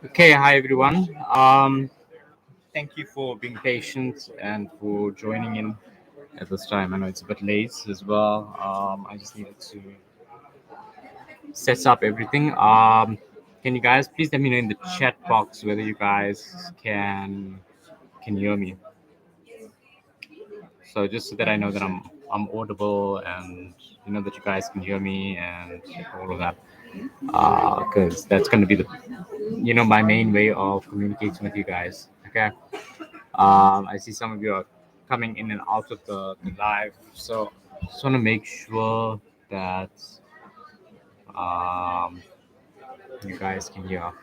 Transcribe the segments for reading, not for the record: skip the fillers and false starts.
Okay, hi everyone. Thank you for being patient and for joining in at this time. I know it's a bit late as well. I just needed to set up everything. Can you guys please let me know in the chat box whether you guys can hear me? So just so that I know that I'm audible and that you guys can hear me and all of that, because that's going to be the my main way of communicating with you guys. Okay. I see some of you are coming in and out of the live, so just want to make sure that um, you guys can hear.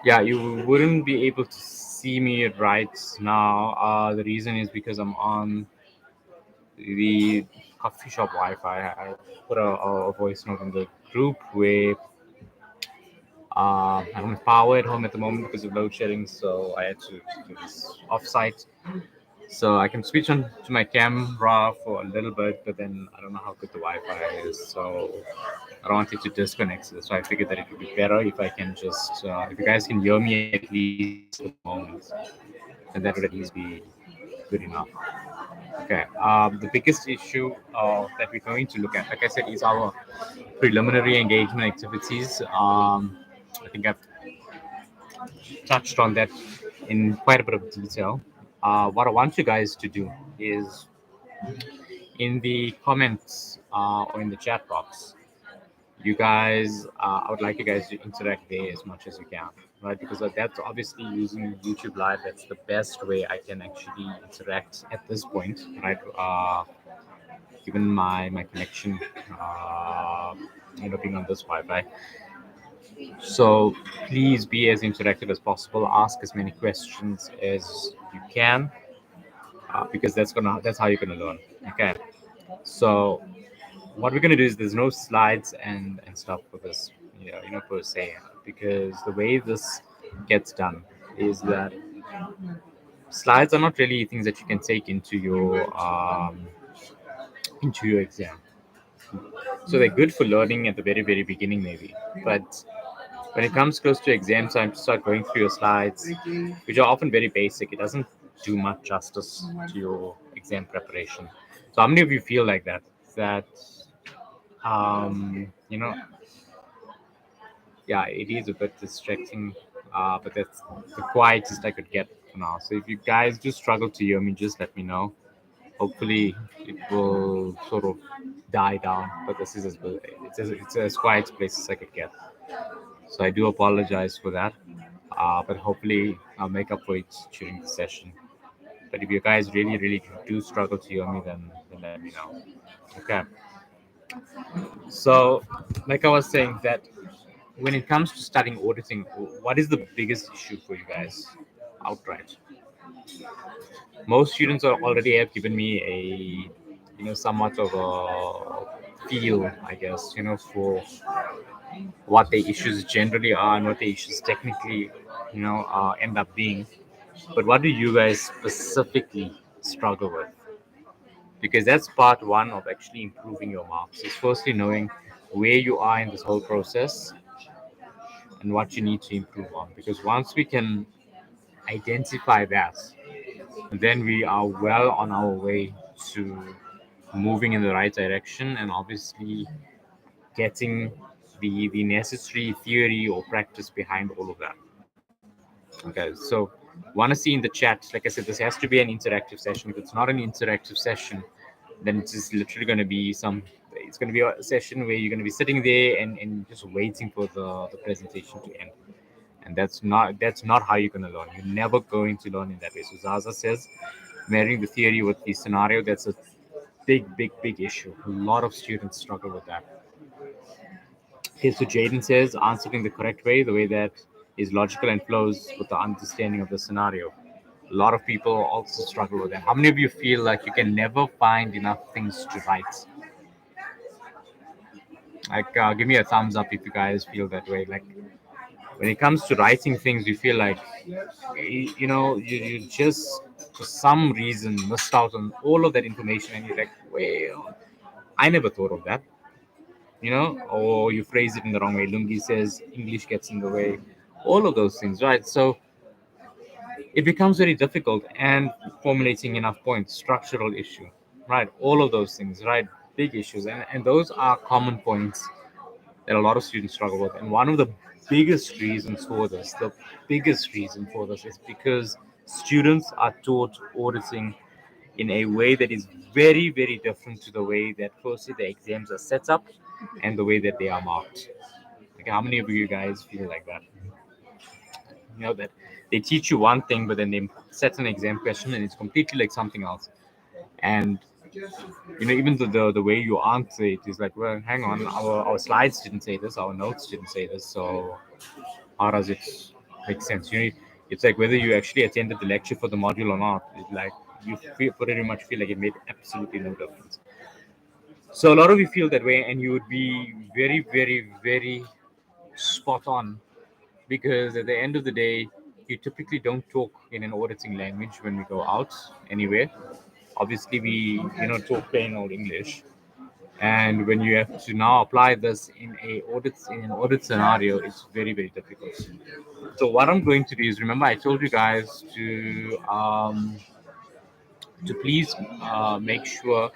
Yeah, you wouldn't be able to see me right now. The reason is because I'm on the coffee shop Wi-Fi. I put a voice note in the group where I don't have power at home at the moment because of load shedding, so I had to do this off-site. So I can switch on to my camera for a little bit, but then I don't know how good the Wi-Fi is, so I don't want it to disconnect. So I figured that it would be better if I can just, if you guys can hear me at least for the moment, then that would at least be good enough. Okay. The biggest issue that we're going to look at, like I said, is our preliminary engagement activities. I think I've touched on that in quite a bit of detail. What I want you guys to do is in the comments or in the chat box, I would like you guys to interact there as much as you can, right? Because that's obviously using YouTube Live. That's the best way I can actually interact at this point, right? Given my connection, being on this Wi-Fi. So please be as interactive as possible. Ask as many questions as you can, because that's how you're gonna learn. Okay. So what we're gonna do is there's no slides and stuff for this, per se, because the way this gets done is that slides are not really things that you can take into your exam. So they're good for learning at the very very beginning maybe, but when it comes close to exam time, to start going through your slides, which are often very basic, it doesn't do much justice to your exam preparation. So how many of you feel like that? That um, you know, yeah, it is a bit distracting, but that's the quietest I could get for now. So if you guys do struggle to hear me, just let me know. Hopefully, it will sort of die down. But this is it's as quiet a place as I could get. So I do apologize for that. But hopefully, I'll make up for it during the session. But if you guys really, really do struggle to hear me, then let me know. Okay. So, like I was saying, that when it comes to studying auditing, what is the biggest issue for you guys outright? Most students are already have given me somewhat of a feel, I guess, for what the issues generally are and what the issues technically, end up being. But what do you guys specifically struggle with? Because that's part one of actually improving your marks. Is firstly knowing where you are in this whole process and what you need to improve on. Because once we can identify that, then we are well on our way to moving in the right direction and obviously getting the necessary theory or practice behind all of that. Okay, so want to see in the chat, like I said, this has to be an interactive session. If it's not an interactive session, then it's just literally going to be it's going to be a session where you're going to be sitting there and just waiting for the presentation to end. And that's not how you're going to learn. You're never going to learn in that way. So Zaza says marrying the theory with the scenario, that's a big issue. A lot of students struggle with that. Okay, so Jaden says answering the correct way, the way that is logical and flows with the understanding of the scenario. A lot of people also struggle with that. How many of you feel like you can never find enough things to write? Like, give me a thumbs up if you guys feel that way. Like, when it comes to writing things, you feel like, you just, for some reason, missed out on all of that information, and you're like, well, I never thought of that. or you phrase it in the wrong way. Lungi says English gets in the way. All of those things, right? So it becomes very difficult, and formulating enough points, structural issue, right? All of those things, right? Big issues, and those are common points that a lot of students struggle with. And one of the biggest reason for this is because students are taught auditing in a way that is very, very different to the way that firstly the exams are set up and the way that they are marked. Like, how many of you guys feel like that? That they teach you one thing, but then they set an exam question and it's completely like something else. And even the way you answer it is like, well, hang on, our slides didn't say this, our notes didn't say this, so how does it make sense? It's like whether you actually attended the lecture for the module or not. It's like you pretty much feel like it made absolutely no difference. So a lot of you feel that way, and you would be very, very, very spot on, because at the end of the day, you typically don't talk in an auditing language when we go out anywhere. Obviously, we talk plain old English, and when you have to now apply this in an audit scenario, it's very, very difficult. So what I'm going to do is, remember I told you guys to please make sure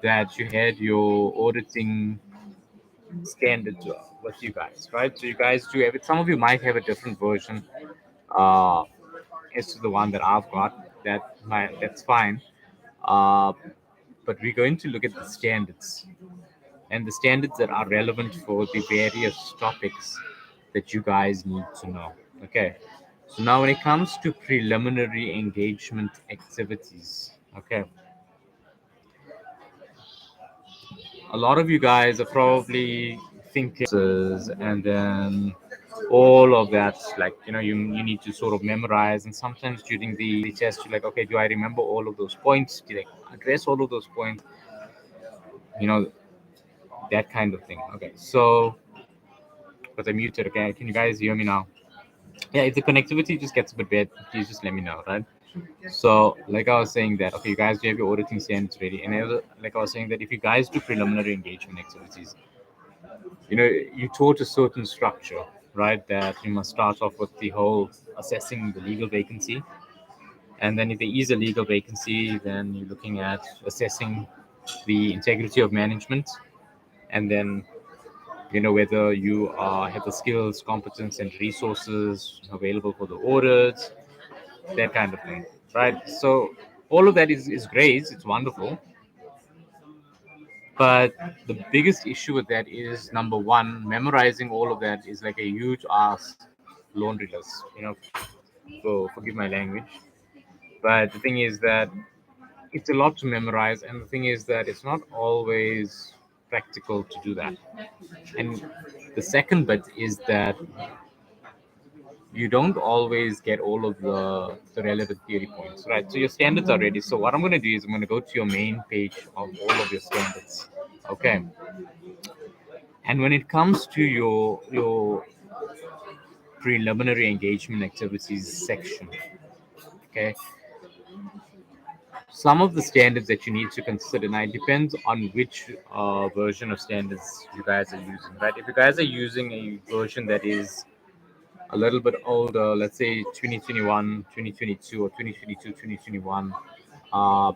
that you had your auditing standards with you guys, right? So you guys do have it. Some of you might have a different version uh, as to the one that I've got. That's fine. Uh, but we're going to look at the standards, and the standards that are relevant for the various topics that you guys need to know. Okay. So now when it comes to preliminary engagement activities, okay, a lot of you guys are probably thinking, and then all of that, like, you need to sort of memorize. And sometimes during the test, you're like, okay, do I remember all of those points? Did I address all of those points? You know, that kind of thing. Okay, so, but I muted. Okay, can you guys hear me now? Yeah, if the connectivity just gets a bit bad, please just let me know, right? So, like I was saying that, okay, you guys do have your auditing standards ready, and like I was saying that if you guys do preliminary engagement activities, you taught a certain structure, right? That you must start off with the whole assessing the legal vacancy, and then if there is a legal vacancy, then you're looking at assessing the integrity of management, and then whether you have the skills, competence, and resources available for the audit, that kind of thing, right? So all of that is great, it's wonderful, but the biggest issue with that is, number one, memorizing all of that is like a huge ass laundry list, forgive my language. But the thing is that it's a lot to memorize, and the thing is that it's not always practical to do that. And the second bit is that you don't always get all of the relevant theory points, right? So your standards are ready. So what I'm going to do is I'm going to go to your main page of all of your standards. Okay. And when it comes to your preliminary engagement activities section, okay, some of the standards that you need to consider, now it depends on which version of standards you guys are using, right? If you guys are using a version that is a little bit older, let's say 2021, 2022, or 2022, 2021, uh,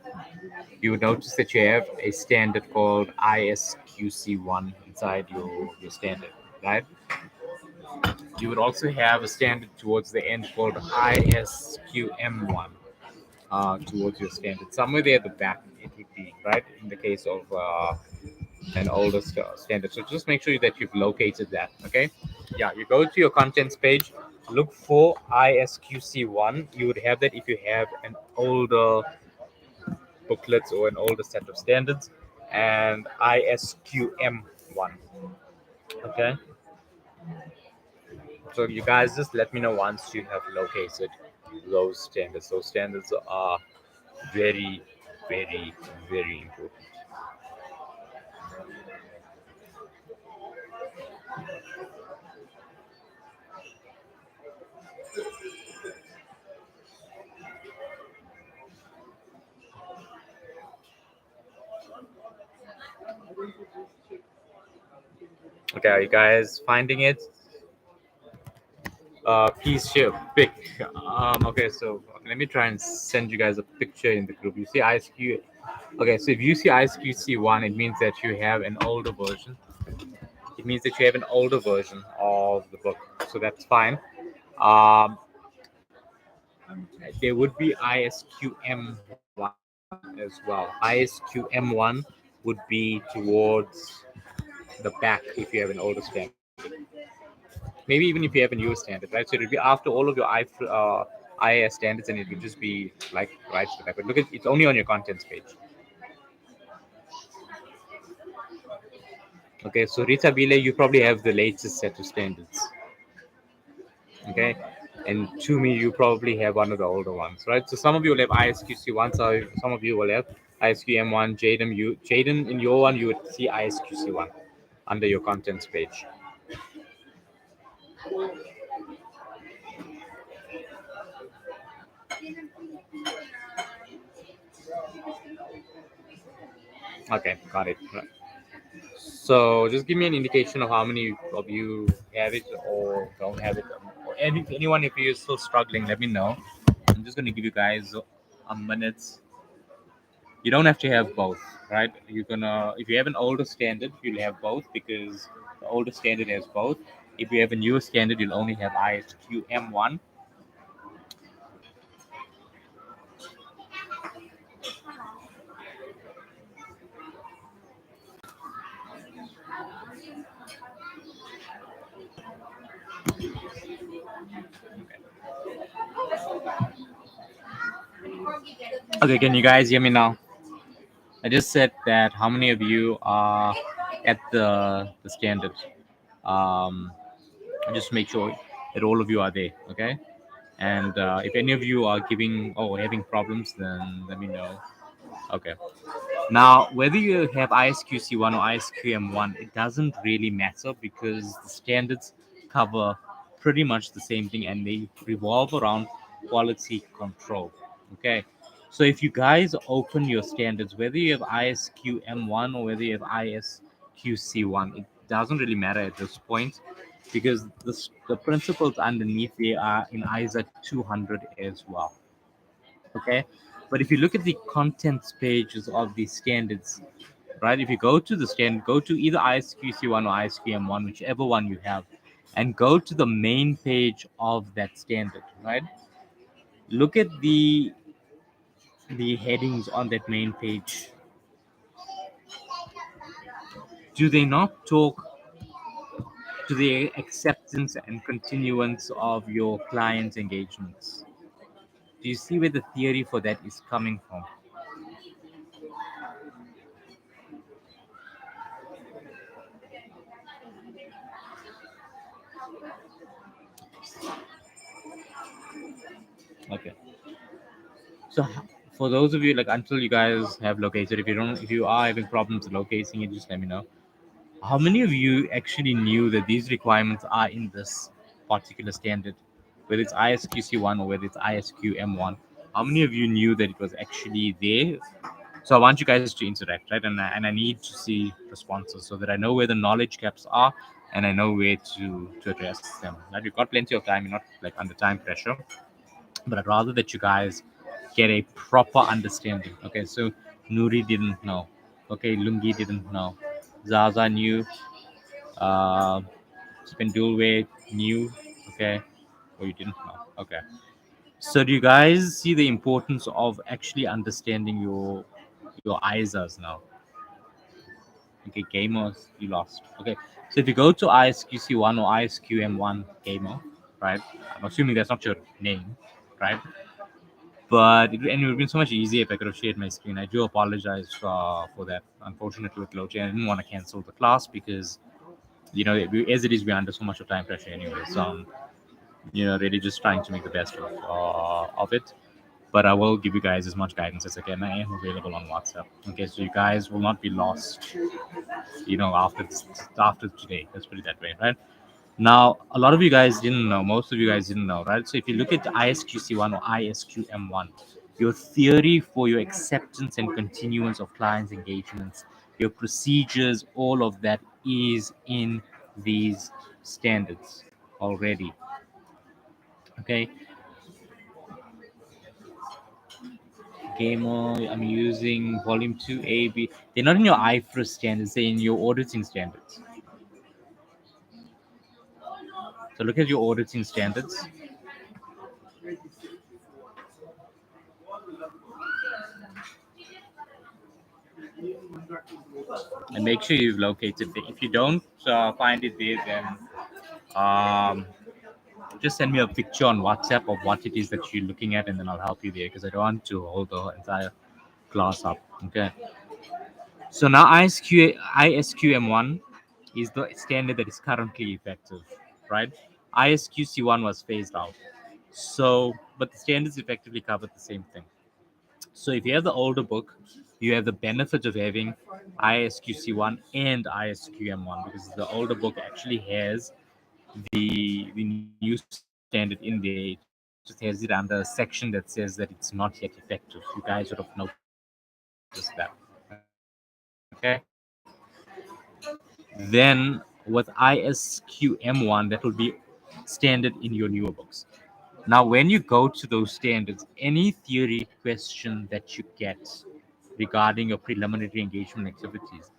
you would notice that you have a standard called ISQC1 inside your standard, right? You would also have a standard towards the end called ISQM1 towards your standard. Somewhere there at the back, it would be, right, in the case of an older standard. So just make sure that you've located that, okay? Yeah, you go to your contents page, look for ISQC1. You would have that if you have an older booklet or an older set of standards, and ISQM1, okay? So you guys just let me know once you have located those standards. Those standards are very, very, very important. Okay, are you guys finding it? Please share pic. Okay, so let me try and send you guys a picture in the group. You see ISQ. Okay, so if you see ISQC1, it means that you have an older version. It means that you have an older version of the book, so that's fine. Um, there would be ISQM1 as well. ISQM1 would be towards the back if you have an older standard. Maybe even if you have a newer standard, right? So it would be after all of your IAS standards, and it would just be like right to the back. But look at it's only on your contents page. Okay, so Rita Bile, you probably have the latest set of standards. Okay, and to me, you probably have one of the older ones, right? So some of you will have ISQC1, so some of you will have ISQM1. Jaden, in your one, you would see ISQC1 under your contents page. Okay, got it. Right. So just give me an indication of how many of you have it or don't have it, or anyone if you're still struggling, let me know. I'm just going to give you guys a minute. You don't have to have both, right? You're gonna if you have an older standard, you'll have both because the older standard has both. If you have a newer standard, you'll only have ISQ M1. Okay, can you guys hear me now? I just said that how many of you are at the standard? Um, just make sure that all of you are there, okay? And if any of you are giving or having problems, then let me know. Okay. Now, whether you have ISQC1 or ISQM1, it doesn't really matter because the standards cover pretty much the same thing and they revolve around quality control. Okay. So if you guys open your standards, whether you have ISQM1 or whether you have ISQC1, it doesn't really matter at this point because the principles underneath they are in ISA 200 as well. Okay. But if you look at the contents pages of the standards, right? If you go to the standard, go to either ISQC1 or ISQM1, whichever one you have, and go to the main page of that standard, right? Look at the headings on that main page. Do they not talk to the acceptance and continuance of your client engagements? Do you see where the theory for that is coming from? Okay. So for those of you like until you guys have located, if you are having problems locating it, just let me know. How many of you actually knew that these requirements are in this particular standard, whether it's ISQC1 or whether it's ISQM1? How many of you knew that it was actually there? So I want you guys to interact, right? And I need to see responses so that I know where the knowledge gaps are and I know where to address them. Right? We've got plenty of time, you're not like under time pressure, but I'd rather that you guys get a proper understanding. Okay, so Nuri didn't know. Okay, Lungi didn't know. Zaza knew. Uh, Spindulway knew. Okay, or you didn't know. Okay. So do you guys see the importance of actually understanding your ISAs now? Okay, gamers, you lost. Okay, so if you go to ISQC1 or ISQM1 gamer, right? I'm assuming that's not your name, right? But and it would have been so much easier if I could have shared my screen. I do apologize for that. Unfortunately, with Loche, I didn't want to cancel the class because as it is, we're under so much of time pressure anyway. So really just trying to make the best of it. But I will give you guys as much guidance as I can. I am available on WhatsApp. Okay, so you guys will not be lost. After today, let's put it that way, right? Now, a lot of you guys didn't know, most of you guys didn't know, right? So if you look at ISQC1 or ISQM1, your theory for your acceptance and continuance of clients' engagements, your procedures, all of that is in these standards already. Okay, Gamer, I'm using volume 2 A, B. They're not in your IFRS standards, they're in your auditing standards. So look at your auditing standards. And make sure you've located it. If you don't find it there, then just send me a picture on WhatsApp of what it is that you're looking at, and then I'll help you there because I don't want to hold the entire class up. Okay. So now ISQM1 is the standard that is currently effective, right? ISQC1 was phased out. So, but the standards effectively cover the same thing. So if you have the older book, you have the benefit of having ISQC1 and ISQM1 because the older book actually has the new standard in there. It just has it under a section that says that it's not yet effective. You guys would have noticed that. Okay. Then with ISQM1, that will be standard in your newer books. Now, when you go to those standards, any theory question that you get regarding your preliminary engagement activities,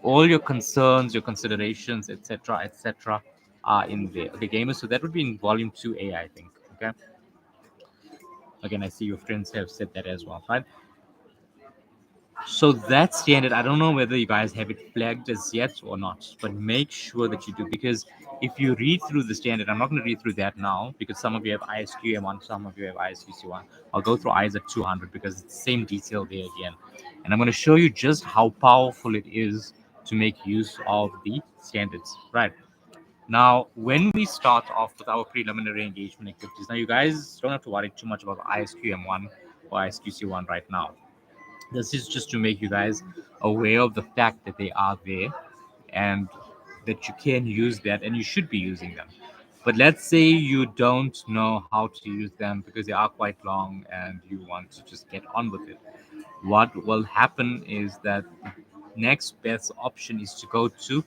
all your concerns, your considerations, etc., are in there. Okay, gamers. So that would be in volume 2A, I think. Okay. Again, I see your friends have said that as well, right? So that standard, I don't know whether you guys have it flagged as yet or not, but make sure that you do because if you read through the standard, I'm not going to read through that now because some of you have ISQM1, some of you have ISQC1. I'll go through ISA 200 because it's the same detail there again. And I'm going to show you just how powerful it is to make use of the standards, right? Now, when we start off with our preliminary engagement activities, now you guys don't have to worry too much about ISQM1 or ISQC1 right now. This is just to make you guys aware of the fact that they are there and that you can use that and you should be using them. But let's say you don't know how to use them because they are quite long and you want to just get on with it. What will happen is that next best option is to go to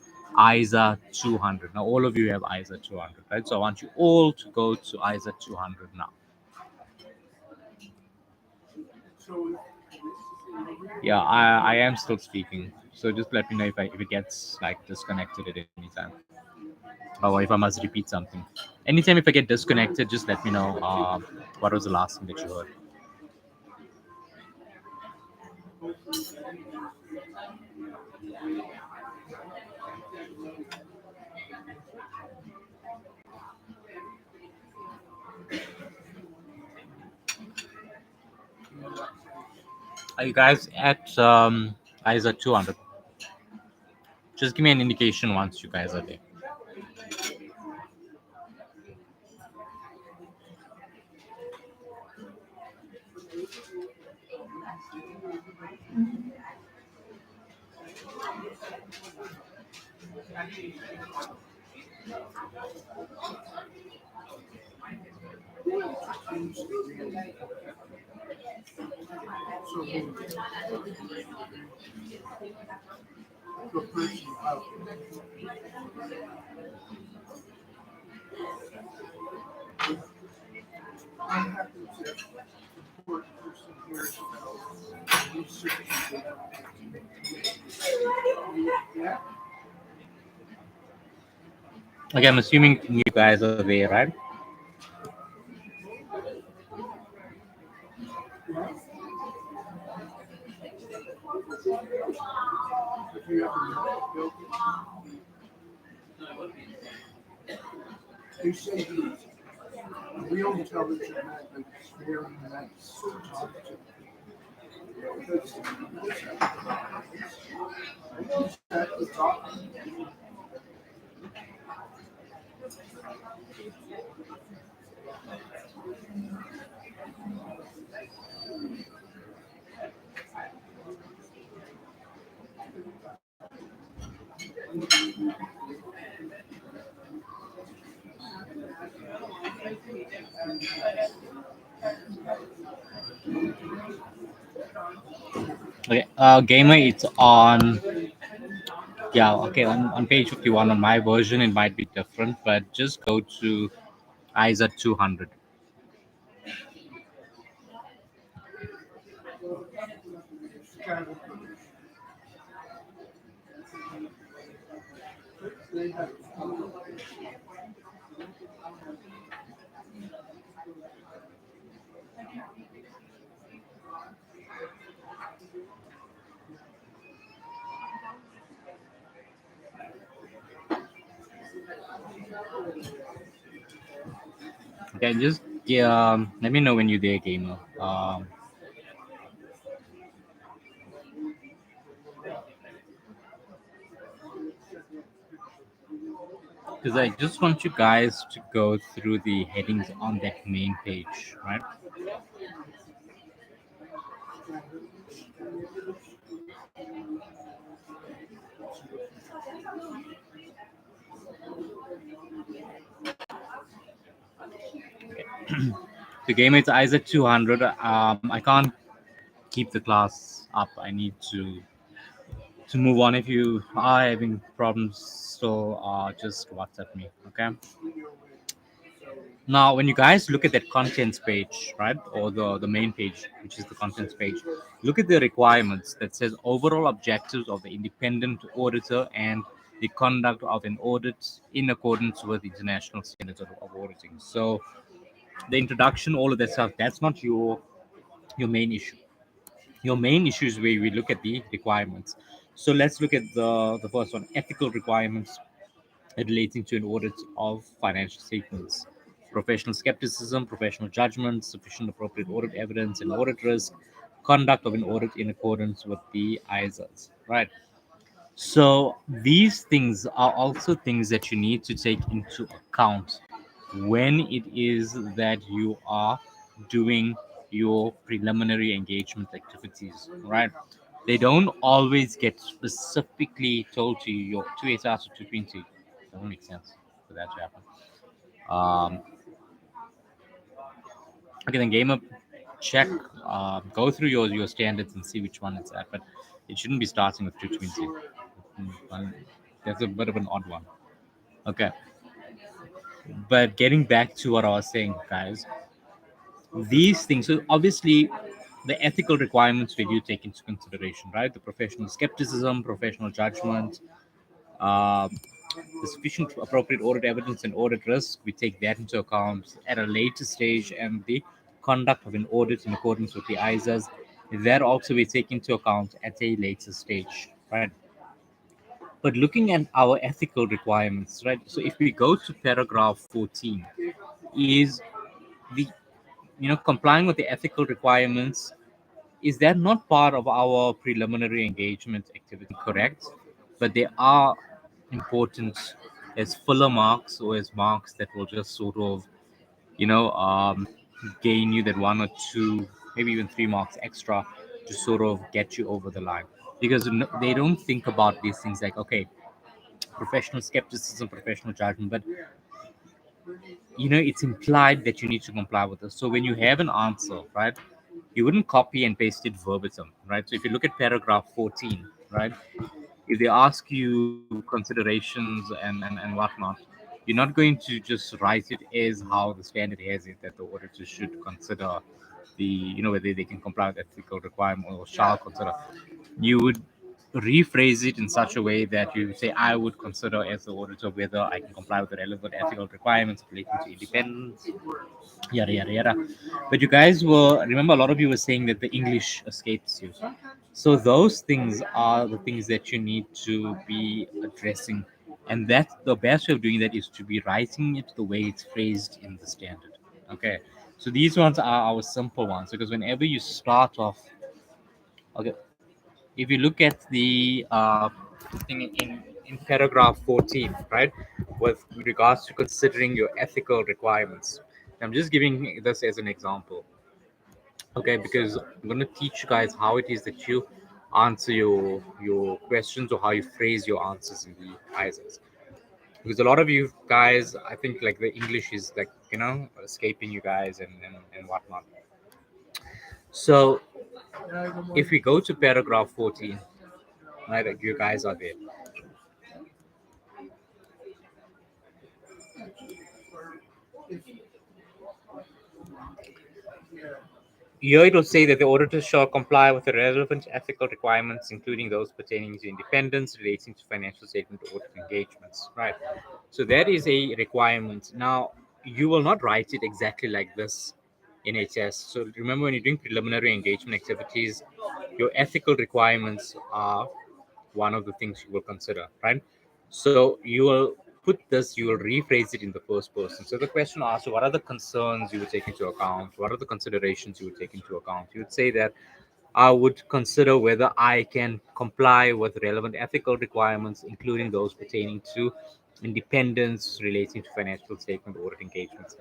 ISA 200. Now, all of you have ISA 200, right? So I want you all to go to ISA 200 now. Yeah, I am still speaking. So just let me know if it gets like disconnected at any time, or if I must repeat something. Anytime if I get disconnected, just let me know. What was the last thing that you heard? Are you guys at ISA 200? Just give me an indication once you guys are there. Okay, I'm assuming you guys are there, right? Okay, gamer, it's on Yeah, okay. On page 51 on my version, it might be different, but just go to ISA 200. Okay, just let me know when you're there, gamer. Because I just want you guys to go through the headings on that main page, right? The game is Isaac 200. I can't keep the class up. I need to move on. If you are having problems, so just WhatsApp me. Okay. Now, when you guys look at that contents page, right, or the main page, which is the contents page, look at the requirements that says overall objectives of the independent auditor and the conduct of an audit in accordance with international standards of auditing. So, the introduction, all of that stuff, that's not your main issue. Your main issue is where we look at the requirements. So let's look at the first one: ethical requirements relating to an audit of financial statements, professional skepticism, professional judgment, sufficient appropriate audit evidence and audit risk, conduct of an audit in accordance with the ISAs. Right. So these things are also things that you need to take into account when it is that you are doing your preliminary engagement activities, right? They don't always get specifically told to you your 2HR to 220. Doesn't make sense for that to happen. Um, okay, then game up, check, go through your standards and see which one it's at, but it shouldn't be starting with 220. That's a bit of an odd one. Okay, but getting back to what I was saying, guys, these things. So obviously, the ethical requirements we do take into consideration, right? The professional skepticism, professional judgment, um, the sufficient appropriate audit evidence and audit risk. We take that into account at a later stage, and the conduct of an audit in accordance with the ISAs. That also we take into account at a later stage, right? But looking at our ethical requirements, right? So if we go to paragraph 14, is the complying with the ethical requirements, is that not part of our preliminary engagement activity? Correct, but they are important as filler marks or as marks that will just sort of you know um, gain you that one or two, maybe even 3 marks extra to sort of get you over the line, because they don't think about these things like, okay, professional skepticism, professional judgment, but it's implied that you need to comply with this. So when you have an answer, right, you wouldn't copy and paste it verbatim, right? So if you look at paragraph 14, right, if they ask you considerations and whatnot, you're not going to just write it as how the standard has it, that the auditor should consider whether they can comply with ethical requirement or shall consider. You would rephrase it in such a way that you say, I would consider as the auditor whether I can comply with the relevant ethical requirements relating to independence, yada yada yada. But you guys were, remember, a lot of you were saying that the English escapes you. So those things are the things that you need to be addressing, and that the best way of doing that is to be writing it the way it's phrased in the standard. Okay, so these ones are our simple ones, because whenever you start off, okay, if you look at the thing in paragraph 14, right, with regards to considering your ethical requirements, I'm just giving this as an example, okay, because I'm going to teach you guys how it is that you answer your questions, or how you phrase your answers in the ISS. Because a lot of you guys, I think, like, the English is like, escaping you guys and whatnot. So if we go to paragraph 14, right, like, you guys are there. Here it will say that the auditor shall comply with the relevant ethical requirements, including those pertaining to independence relating to financial statement audit engagements. Right. So that is a requirement. Now, you will not write it exactly like this in HS. So remember, when you're doing preliminary engagement activities, your ethical requirements are one of the things you will consider, right? So you will put this, you will rephrase it in the first person. So the question asks you, what are the concerns you would take into account? What are the considerations you would take into account? You would say that I would consider whether I can comply with relevant ethical requirements, including those pertaining to independence relating to financial statement audit engagements.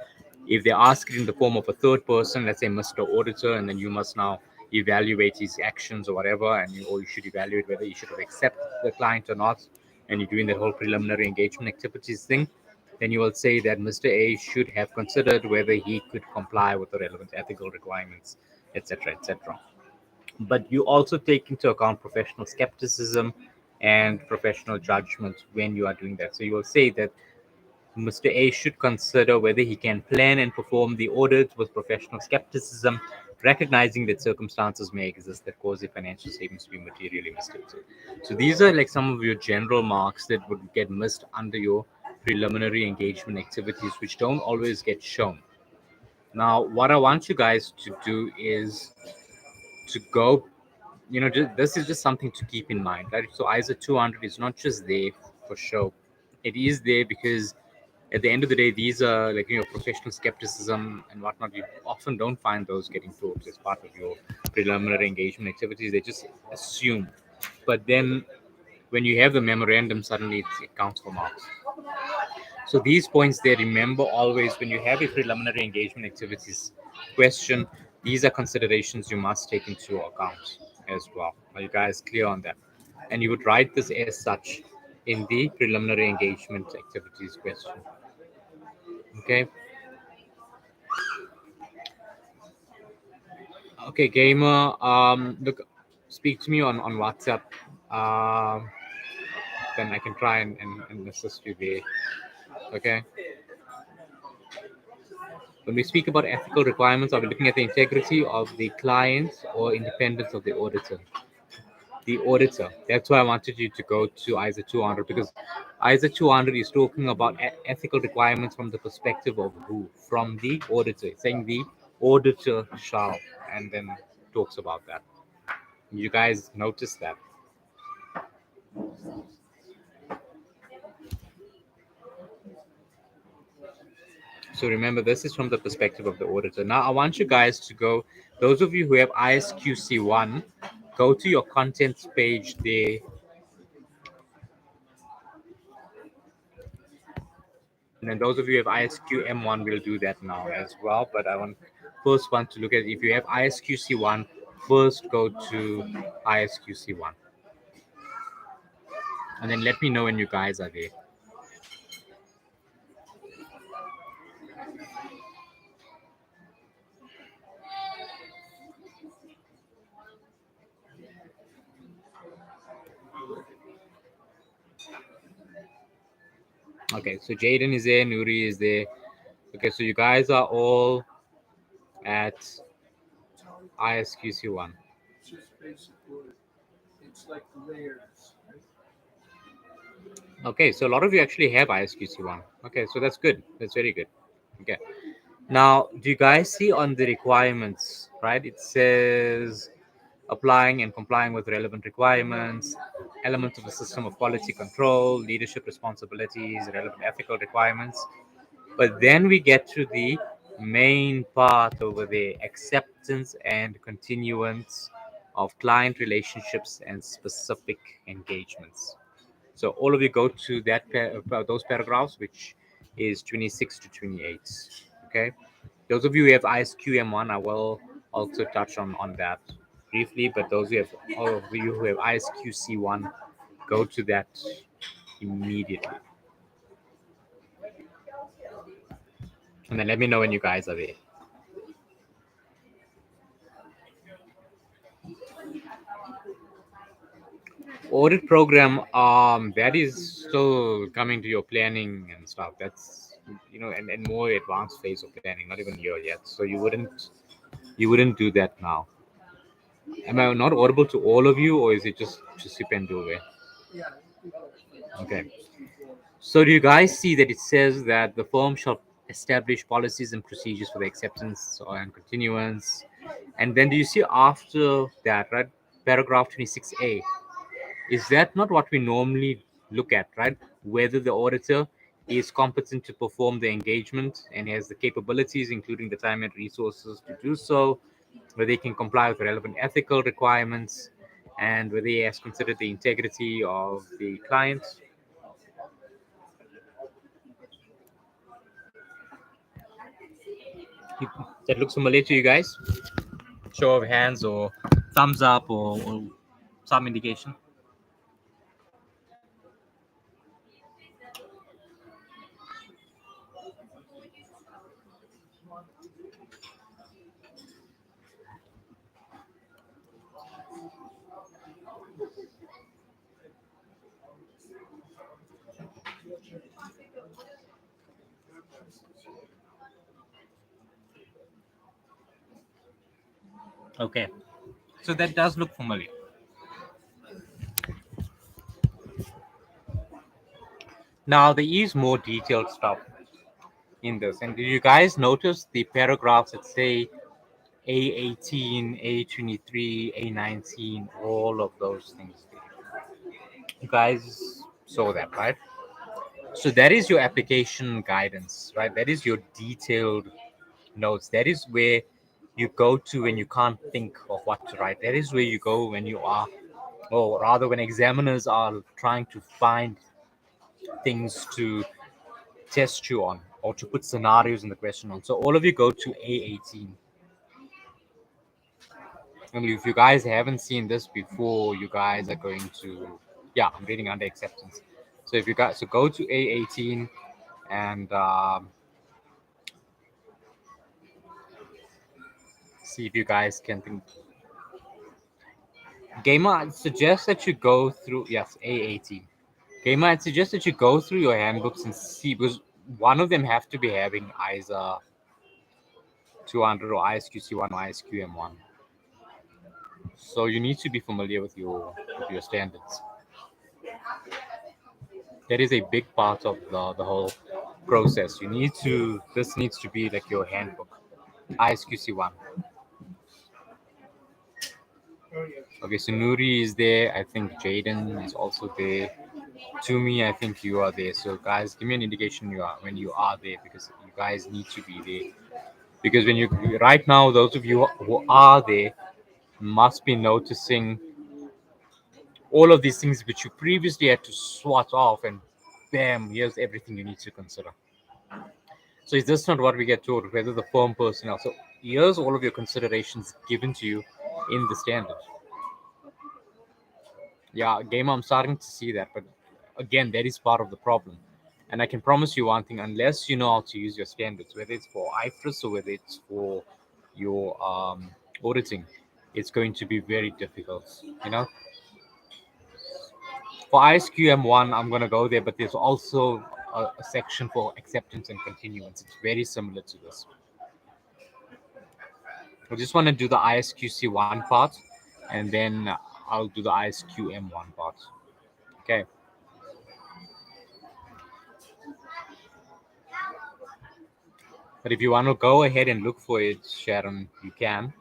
If they ask it in the form of a third person, let's say Mr. Auditor, and then you must now evaluate his actions or whatever, or you should evaluate whether you should have accepted the client or not, and you're doing that whole preliminary engagement activities thing, then you will say that Mr. A should have considered whether he could comply with the relevant ethical requirements, etc., etc. But you also take into account professional skepticism and professional judgment when you are doing that. So you will say that Mr. A should consider whether he can plan and perform the audit with professional skepticism, recognizing that circumstances may exist that cause the financial statements to be materially misstated. So these are like some of your general marks that would get missed under your preliminary engagement activities, which don't always get shown. Now, what I want you guys to do is to go, this is just something to keep in mind, right? So ISO 200 is not just there for show. It is there because at the end of the day, these are like, professional skepticism and whatnot. You often don't find those getting taught as part of your preliminary engagement activities. They just assume. But then when you have the memorandum, suddenly it counts for marks. So these points there, remember always when you have a preliminary engagement activities question, these are considerations you must take into account as well. Are you guys clear on that? And you would write this as such in the preliminary engagement activities question. Okay. Okay, gamer. Look, speak to me on WhatsApp. Um, then I can try and assist you there. Okay. When we speak about ethical requirements, are we looking at the integrity of the client or independence of the auditor? The auditor. That's why I wanted you to go to ISO 200, because ISO 200 is talking about ethical requirements from the perspective of who? From the auditor. It's saying the auditor shall, and then talks about that. You guys notice that? So remember, this is from the perspective of the auditor. Now, I want you guys to go, those of you who have ISQC1, go to your contents page there. And then those of you who have ISQM1 will do that now as well. But I want to look at, if you have ISQC1, first go to ISQC1. And then let me know when you guys are there. Okay, so Jaden is there, Nuri is there. Okay, so you guys are all at ISQC1. Okay, so a lot of you actually have ISQC1. Okay, so that's good. That's very good. Okay. Now, do you guys see on the requirements, right? It says applying and complying with relevant requirements, elements of the system of quality control, leadership responsibilities, relevant ethical requirements. But then we get to the main part over there, acceptance and continuance of client relationships and specific engagements. So all of you go to that those paragraphs, which is 26 to 28. Okay. Those of you who have ISQM1, I will also touch on that briefly. But all of you who have ISQC1, go to that immediately, and then let me know when you guys are there. Audit program, that is still coming to your planning and stuff. That's and more advanced phase of planning, not even here yet. So you wouldn't do that now. Am I not audible to all of you, or is it just sip and do it? Okay. So do you guys see that it says that the firm shall establish policies and procedures for the acceptance and continuance? And then do you see after that, right? Paragraph 26A. Is that not what we normally look at, right? Whether the auditor is competent to perform the engagement and has the capabilities, including the time and resources to do so, whether he can comply with relevant ethical requirements, and whether he has considered the integrity of the client. That looks familiar to you guys? Show of hands or thumbs up or some indication. Okay, so that does look familiar. Now there is more detailed stuff in this, and did you guys notice the paragraphs that say A18, A23, A19, all of those things? You guys saw that, right? So that is your application guidance, right? That is your detailed notes. That is where you go to when you can't think of what to write. That is where you go when you are, or rather, when examiners are trying to find things to test you on or to put scenarios in the question on. So all of you go to A18. I mean, if you guys haven't seen this before, you guys are going to, yeah, I'm reading under acceptance. So if you guys, so go to A18 and see if you guys can think. Gamer, I'd suggest that you go through, yes, A18. Gamer, I'd suggest that you go through your handbooks and see, because one of them have to be having either 200 or ISQC1 or ISQM1. So you need to be familiar with your standards. That is a big part of the whole process. This needs to be like your handbook. ISQC1. Okay, so Nuri is there. I think Jaden is also there. To me, I think you are there. So guys, give me an indication when you are there, because you guys need to be there. Because when you right now, those of you who are there must be noticing all of these things which you previously had to swat off, and bam, here's everything you need to consider. So is this not what we get told, whether the firm personnel? So here's all of your considerations given to you in the standard. Yeah, game, I'm starting to see that, but again, that is part of the problem. And I can promise you one thing: unless you know how to use your standards, whether it's for IFRS or whether it's for your auditing, it's going to be very difficult. For ISQM1, I'm going to go there, but there's also a section for acceptance and continuance. It's very similar to this. I just want to do the ISQC1 part, and then I'll do the ISQM1 part. Okay. But if you want to go ahead and look for it, Sharon, you can,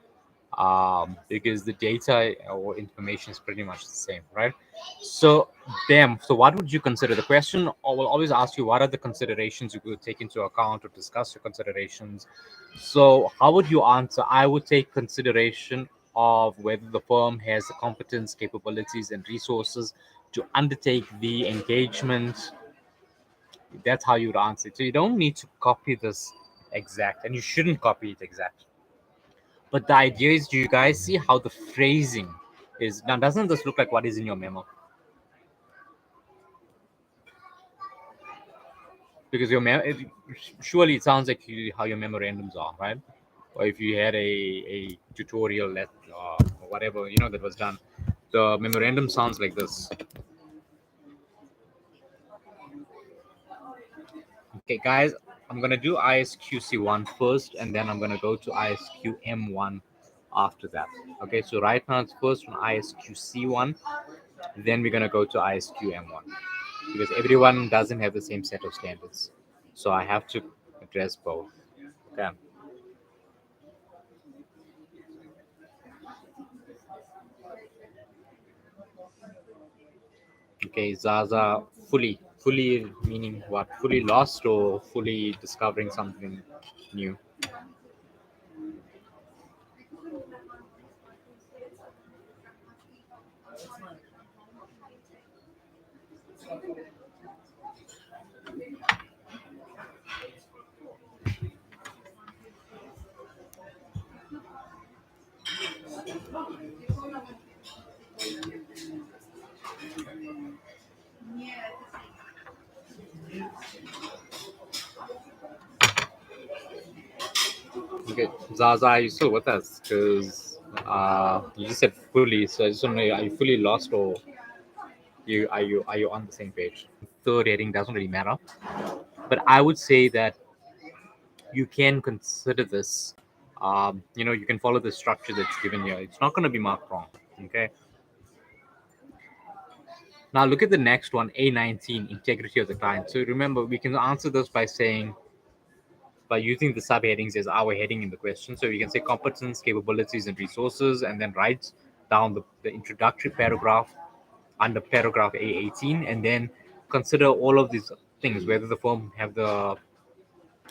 because the data or information is pretty much the same, right? So, so what would you consider? The question I will always ask you, what are the considerations you could take into account or discuss your considerations? So, how would you answer? I would take consideration of whether the firm has the competence, capabilities, and resources to undertake the engagement. That's how you would answer it. So, you don't need to copy this exact, and you shouldn't copy it exact. But the idea is, do you guys see how the phrasing is? Now, doesn't this look like what is in your memo? Because surely it sounds like how your memorandums are, right? Or if you had a tutorial or whatever that was done, the memorandum sounds like this. Okay, guys, I'm going to do ISQC1 first, and then I'm going to go to ISQM1 after that. Okay, so right now it's first on ISQC1, then we're going to go to ISQM1 because everyone doesn't have the same set of standards. So I have to address both. Okay. Okay, Zaza, fully meaning what? Fully lost or fully discovering something new? Okay, Zaza, are you still with us? Because you just said fully, so I just want to know, are you fully lost or are you on the same page? Third heading doesn't really matter, but I would say that you can consider this. You can follow the structure that's given here. It's not going to be marked wrong. Okay. Now look at the next one, A19, integrity of the client. So remember, we can answer this by using the subheadings as our heading in the question. So we can say competence, capabilities, and resources, and then write down the introductory paragraph under paragraph A18, and then consider all of these things, whether the firm have the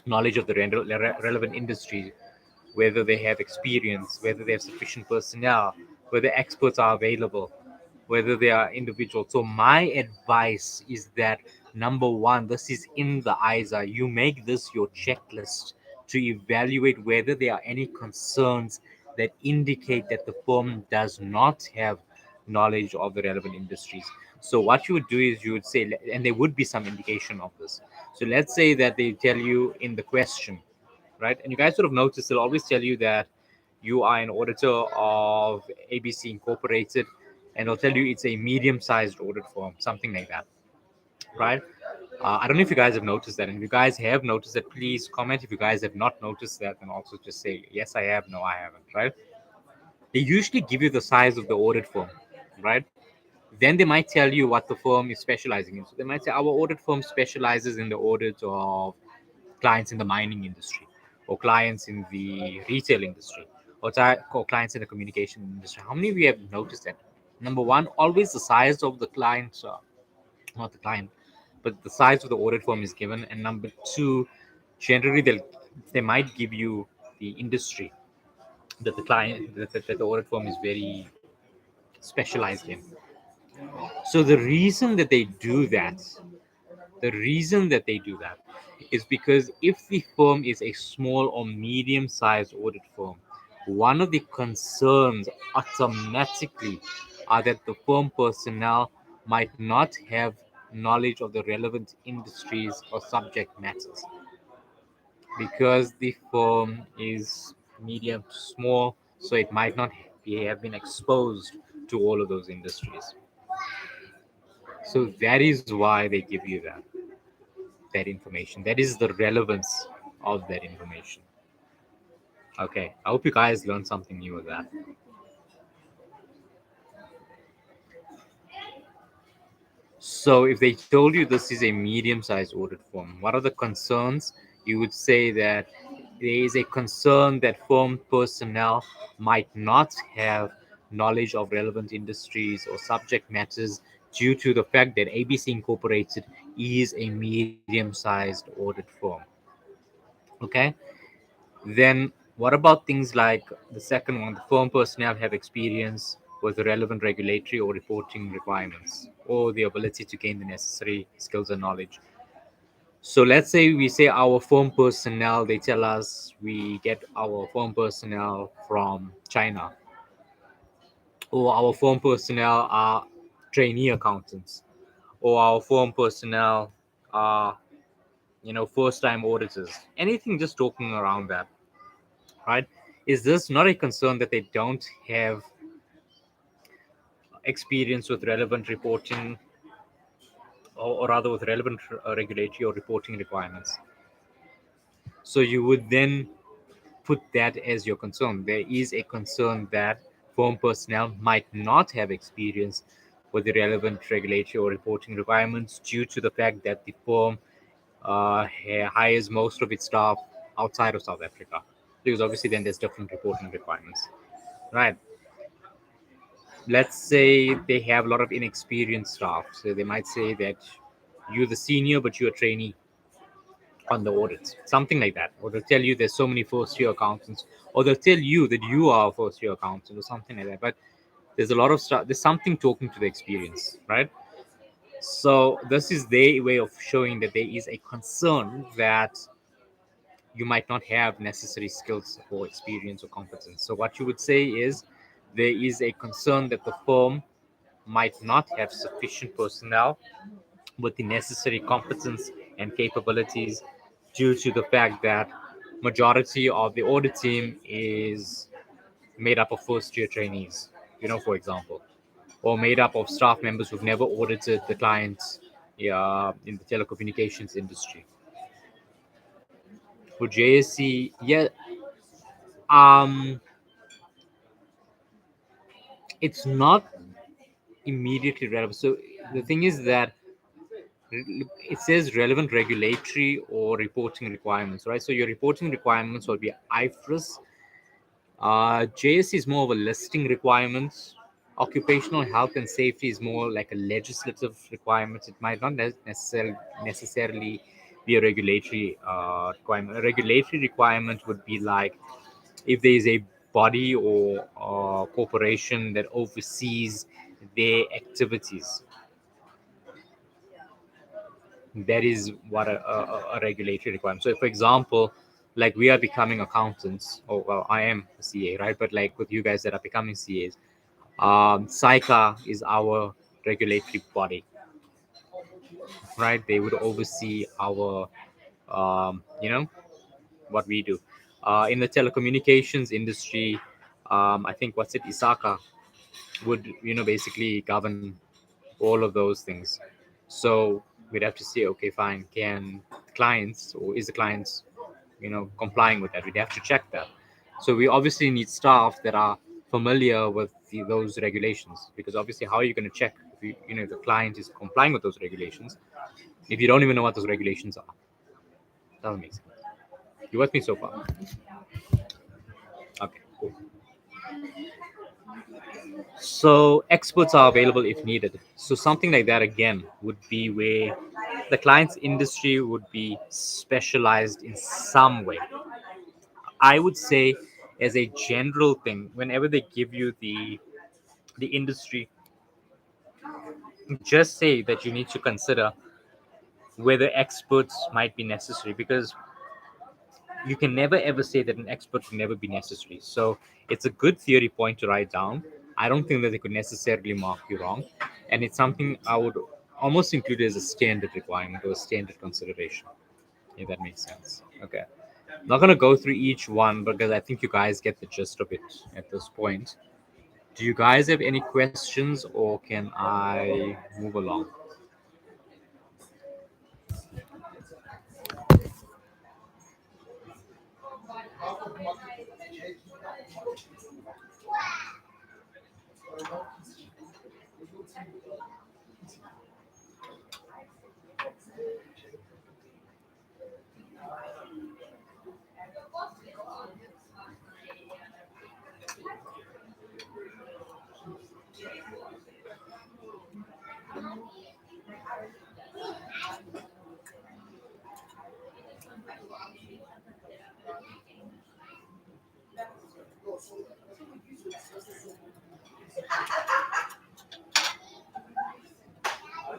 knowledge of the relevant industry, whether they have experience, whether they have sufficient personnel, whether experts are available, whether they are individuals. So my advice is that number one, this is in the ISA. You make this your checklist to evaluate whether there are any concerns that indicate that the firm does not have knowledge of the relevant industries. So what you would do is you would say, and there would be some indication of this. So let's say that they tell you in the question, right? And you guys sort of notice they'll always tell you that you are an auditor of ABC Incorporated, and they'll tell you it's a medium-sized audit firm, something like that, right? I don't know if you guys have noticed that, and if you guys have noticed that, please comment. If you guys have not noticed that, then also just say yes, I have, no, I haven't, right? They usually give you the size of the audit firm, right? Then they might tell you what the firm is specializing in. So they might say our audit firm specializes in the audit of clients in the mining industry, or clients in the retail industry, or clients in the communication industry. How many of you have noticed that? Number one, always the size of the client, not the client, but the size of the audit firm is given. And number two, generally they might give you the industry that the client that the audit firm is very specialized in. So the reason that they do that is because if the firm is a small or medium sized audit firm, one of the concerns automatically are that the firm personnel might not have knowledge of the relevant industries or subject matters because the firm is medium to small, so it might not have been exposed to all of those industries. So that is why they give you that information. That is the relevance of that information. Okay, I hope you guys learned something new with that. So, if they told you this is a medium sized audit firm, what are the concerns? You would say that there is a concern that firm personnel might not have knowledge of relevant industries or subject matters due to the fact that ABC Incorporated is a medium sized audit firm. Okay, then what about things like the second one? The firm personnel have experience with the relevant regulatory or reporting requirements or the ability to gain the necessary skills and knowledge. So let's say we say our firm personnel, they tell us we get our firm personnel from China, or our firm personnel are trainee accountants, or our firm personnel are, first time auditors. Anything just talking around that, right? Is this not a concern that they don't have experience with relevant reporting, or rather with relevant regulatory or reporting requirements? So you would then put that as your concern. There is a concern that firm personnel might not have experience with the relevant regulatory or reporting requirements due to the fact that the firm hires most of its staff outside of South Africa. Because obviously, then there's different reporting requirements, right? Let's say they have a lot of inexperienced staff. So they might say that you're the senior, but you're a trainee on the audits, something like that. Or they'll tell you there's so many first year accountants, or they'll tell you that you are a first year accountant, or something like that. But there's a lot of stuff, there's something talking to the experience, right? So this is their way of showing that there is a concern that you might not have necessary skills or experience or competence. So what you would say is there is a concern that the firm might not have sufficient personnel with the necessary competence and capabilities due to the fact that majority of the audit team is made up of first year trainees, for example, or made up of staff members who've never audited the clients, in the telecommunications industry. For JSC, yeah, um, it's not immediately relevant. So the thing is that it says relevant regulatory or reporting requirements, right? So your reporting requirements will be IFRS. JSC is more of a listing requirements. Occupational health and safety is more like a legislative requirement. It might not necessarily be a regulatory requirement. A regulatory requirement would be like if there is a body or corporation that oversees their activities. That is what a regulatory requirement. So, if, for example, like we are becoming accountants, or well, I am a CA, right? But like with you guys that are becoming CAs, SICA is our regulatory body, right? They would oversee our, what we do. In the telecommunications industry, I think what's it, ISACA would, basically govern all of those things. So we'd have to say, okay, fine, can clients or is the clients, complying with that? We'd have to check that. So we obviously need staff that are familiar with those regulations, because obviously, how are you going to check if the client is complying with those regulations if you don't even know what those regulations are? Doesn't make sense. You with me so far? Okay, cool. So experts are available if needed. So something like that again would be where the client's industry would be specialized in some way. I would say, as a general thing, whenever they give you the industry, just say that you need to consider whether experts might be necessary, because you can never ever say that an expert will never be necessary. So it's a good theory point to write down. I don't think that they could necessarily mark you wrong, and it's something I would almost include as a standard requirement or a standard consideration, if that makes sense. Okay. Not gonna go through each one because I think you guys get the gist of it at this point. Do you guys have any questions, or can I move along?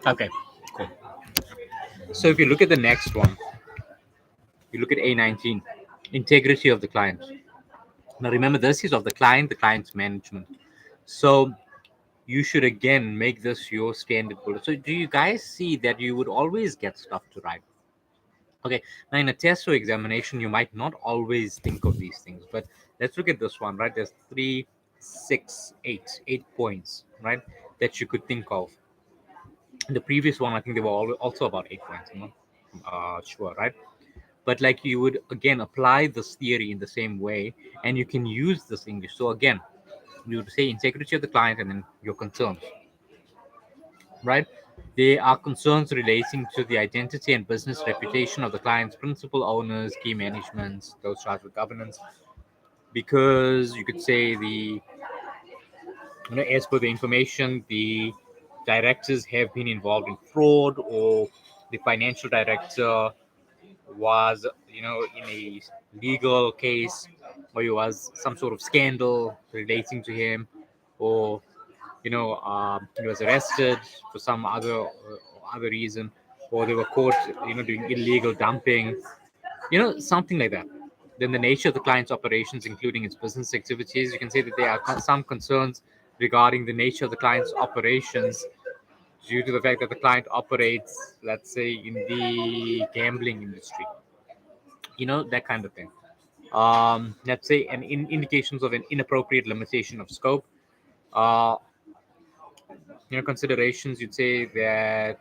Okay, cool. So if you look at the next one, you look at A19, integrity of the client. Now remember, this is of the client, the client's management. So you should again make this your standard bullet. So do you guys see that you would always get stuff to write? Okay, now in a test or examination, you might not always think of these things, but let's look at this one, right? There's three, six, eight points, right, that you could think of. The previous one, I think they were also about 8 points. I'm not sure, right? but like you would again apply this theory in the same way, and you can use this English. So again, you would say integrity of the client and then your concerns, right? They are concerns relating to the identity and business reputation of the client's principal owners, key managements, those charged with governance. Because you could say as per the information, the directors have been involved in fraud, or the financial director was, in a legal case, or it was some sort of scandal relating to him, or he was arrested for some other reason, or they were caught, doing illegal dumping, something like that. Then the nature of the client's operations, including its business activities, you can say that there are some concerns regarding the nature of the client's operations due to the fact that the client operates, let's say, in the gambling industry, that kind of thing. Let's say indications of an inappropriate limitation of scope. Uh, Considerations, you'd say that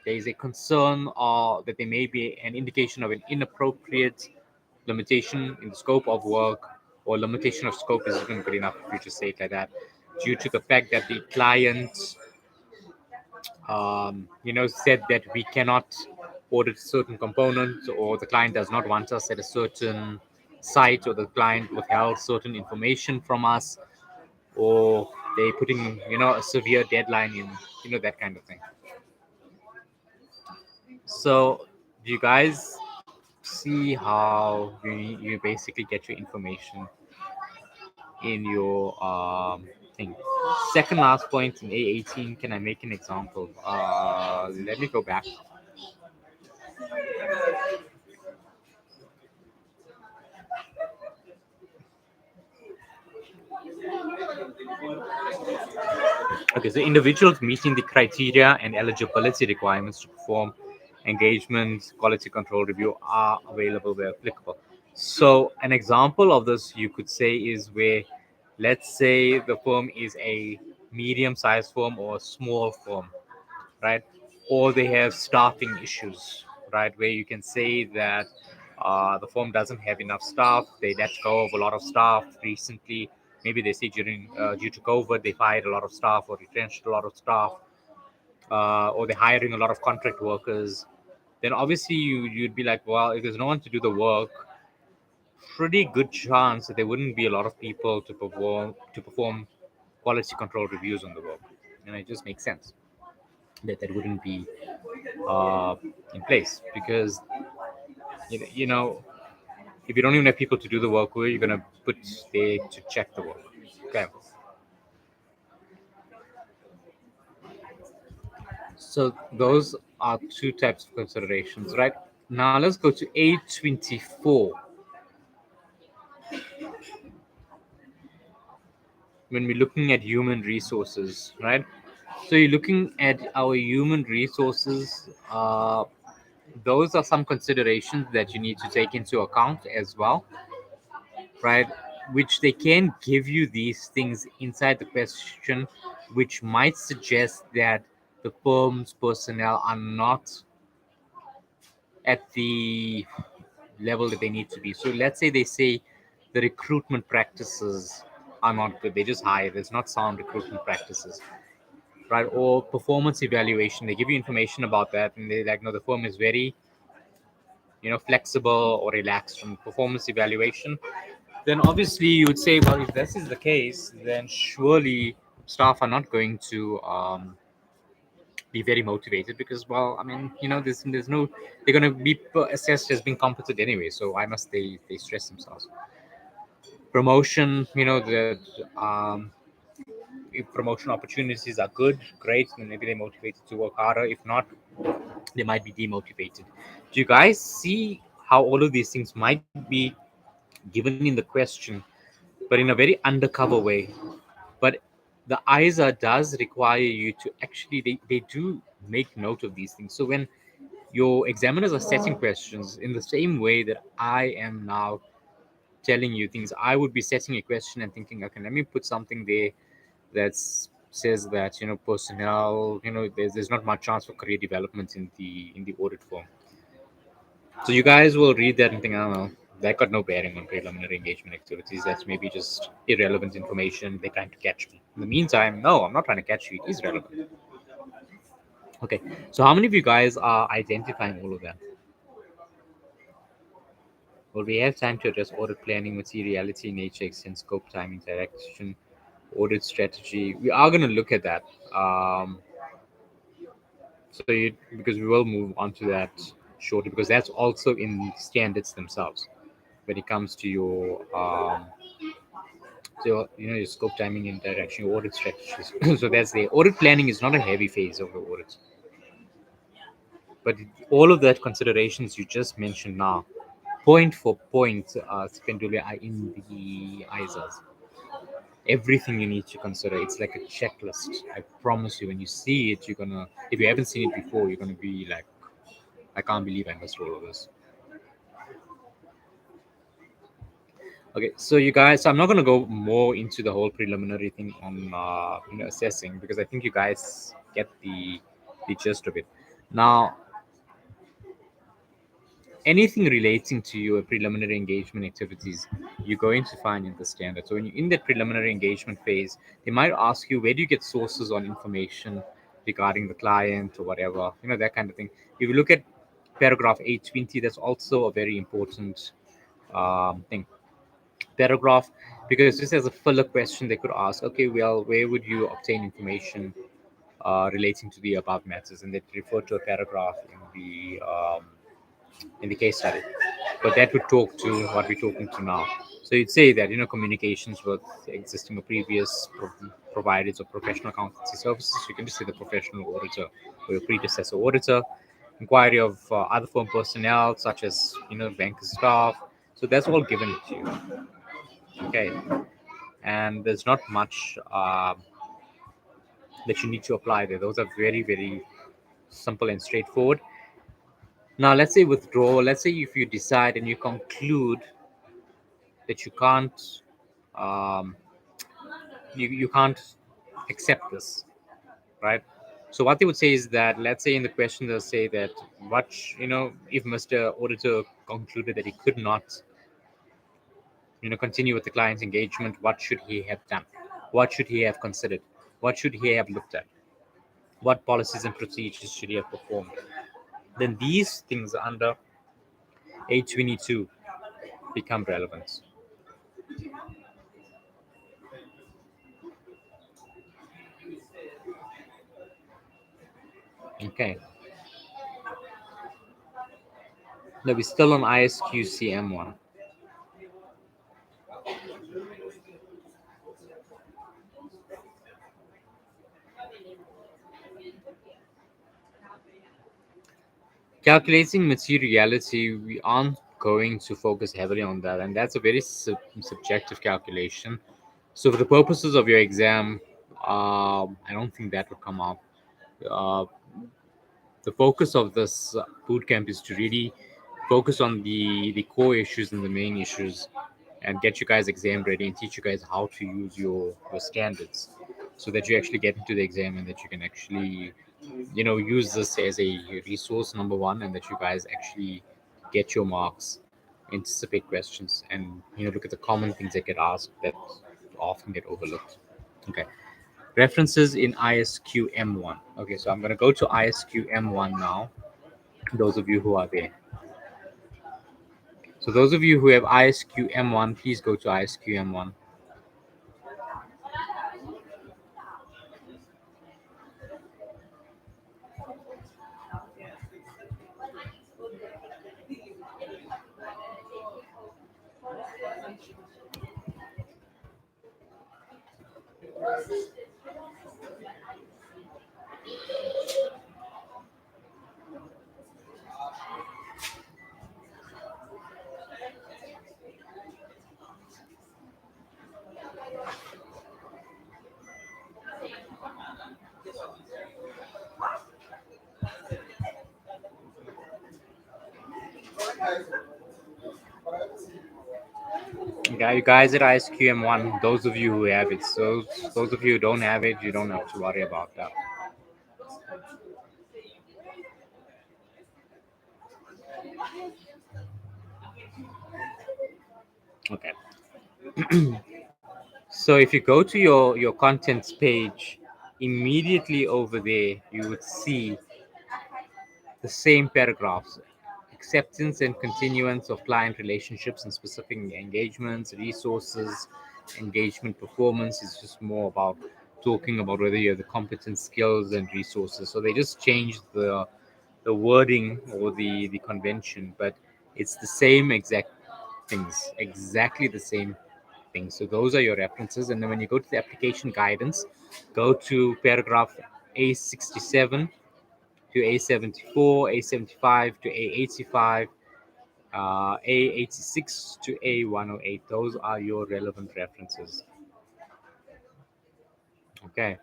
there is a concern that there may be an indication of an inappropriate limitation in the scope of work, or limitation of scope is even good enough if you just say it like that, due to the fact that the client, said that we cannot audit certain components, or the client does not want us at a certain site, or the client withheld certain information from us, or they putting a severe deadline in, that kind of thing. So do you guys see how you basically get your information in your thing? Second last point in A18, can I make an example? Let me go back. Okay, so individuals meeting the criteria and eligibility requirements to perform engagement quality control review are available where applicable. So an example of this you could say is where, let's say the firm is a medium-sized firm or a small firm, right? Or they have staffing issues, right? Where you can say that the firm doesn't have enough staff. They let go of a lot of staff recently. Maybe they say due to COVID, they fired a lot of staff or retrenched a lot of staff, or they're hiring a lot of contract workers. Then obviously you'd be like, well, if there's no one to do the work, pretty good chance that there wouldn't be a lot of people to perform quality control reviews on the work, and it just makes sense that that wouldn't be uh, in place, because you know if you don't even have people to do the work, who are you gonna put there to check the work? Okay, so those are two types of considerations, right? Now let's go to A24. When we're looking at human resources, right? So you're looking at our human resources. Those are some considerations that you need to take into account as well, right? Which they can give you these things inside the question, which might suggest that the firm's personnel are not at the level that they need to be. So let's say they say the recruitment practices are not good. They just hire. There's not sound recruitment practices, right? Or performance evaluation. They give you information about that, and they're like, no, the firm is very, flexible or relaxed from performance evaluation. Then obviously you would say, well, if this is the case, then surely staff are not going to be very motivated, because, well, I mean, there's no, they're going to be assessed as being competent anyway. So why must they stress themselves? Promotion, that if promotion opportunities are good, great, then maybe they're motivated to work harder. If not, they might be demotivated. Do you guys see how all of these things might be given in the question, but in a very undercover way? But the ISA does require you to actually, they do make note of these things. So when your examiners are setting questions in the same way that I am now telling you things, I would be setting a question and thinking, okay, let me put something there that says that, personnel, there's not much chance for career development in the audit firm. So you guys will read that and think, I don't know, that got no bearing on preliminary engagement activities. That's maybe just irrelevant information. They're trying to catch me. In the meantime, no, I'm not trying to catch you. It is relevant. Okay. So how many of you guys are identifying all of that? Will we have time to address audit planning, materiality, nature, extent, scope, time, interaction, audit strategy? We are going to look at that. Because we will move on to that shortly, because that's also in the standards themselves when it comes to your your scope, timing, interaction, your audit strategies. So that's the audit planning is not a heavy phase of the audit, but all of that considerations you just mentioned now, point for point, Spendula, are in the ISAs. Everything you need to consider. It's like a checklist. I promise you, when you see it, you're gonna. If you haven't seen it before, you're gonna be like, I can't believe I missed all of this. Okay, so you guys, I'm not going to go more into the whole preliminary thing on assessing, because I think you guys get the gist of it. Now, anything relating to your preliminary engagement activities, you're going to find in the standard. So when you're in that preliminary engagement phase, they might ask you, where do you get sources on information regarding the client or whatever, that kind of thing. If you look at paragraph 820, that's also a very important thing. Paragraph, because just as a filler question they could ask, okay, well, where would you obtain information relating to the above matters, and they refer to a paragraph in the case study, but that would talk to what we're talking to now. So you'd say that communications with existing or previous providers of professional accountancy services. You can just say the professional auditor or your predecessor auditor. Inquiry of other firm personnel such as banker staff. So that's all given to you. Okay, and there's not much that you need to apply there. Those are very, very simple and straightforward. Now, let's say withdrawal. Let's say if you decide and you conclude that um, you can't accept this, right? So what they would say is that, let's say in the question they'll say that, what if Mr. Auditor concluded that he could not continue with the client's engagement, what should he have done? What should he have considered? What should he have looked at? What policies and procedures should he have performed? Then these things under 822 become relevant. Okay. Now we're still on ISQCM1. Calculating materiality, we aren't going to focus heavily on that, and that's a very subjective calculation. So, for the purposes of your exam, I don't think that would come up. Uh, the focus of this boot camp is to really focus on the core issues and the main issues, and get you guys exam ready and teach you guys how to use your standards, so that you actually get into the exam and that you can actually use this as a resource, number one, and that you guys actually get your marks, anticipate questions, and look at the common things that get asked that often get overlooked. Okay. References in ISQM1. Okay, so I'm going to go to ISQM1 now. Those of you who are there. So those of you who have ISQM1, please go to ISQM1. Yeah, you guys at ISQM1, those of you who have it. So those of you who don't have it, you don't have to worry about that. So if you go to your contents page, immediately over there you would see the same paragraphs: acceptance and continuance of client relationships and specific engagements, resources, engagement performance is just more about talking about whether you have the competence, skills, and resources. So they just changed the wording or the convention, but it's the same exact things, exactly the same things. So those are your references. And then when you go to the application guidance, go to paragraph A67 to A74, A75 to A85, A86 to A108. Those are your relevant references. Okay.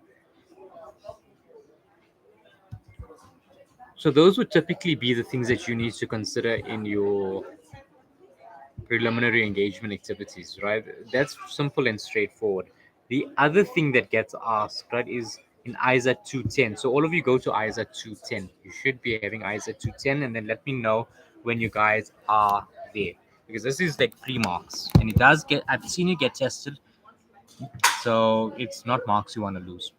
So those would typically be the things that you need to consider in your preliminary engagement activities, right? That's simple and straightforward. The other thing that gets asked, right, is in ISA 210. So all of you go to ISA 210. You should be having ISA 210, and then let me know when you guys are there, because this is like pre-marks, and it does get. I've seen it get tested, so it's not marks you want to lose.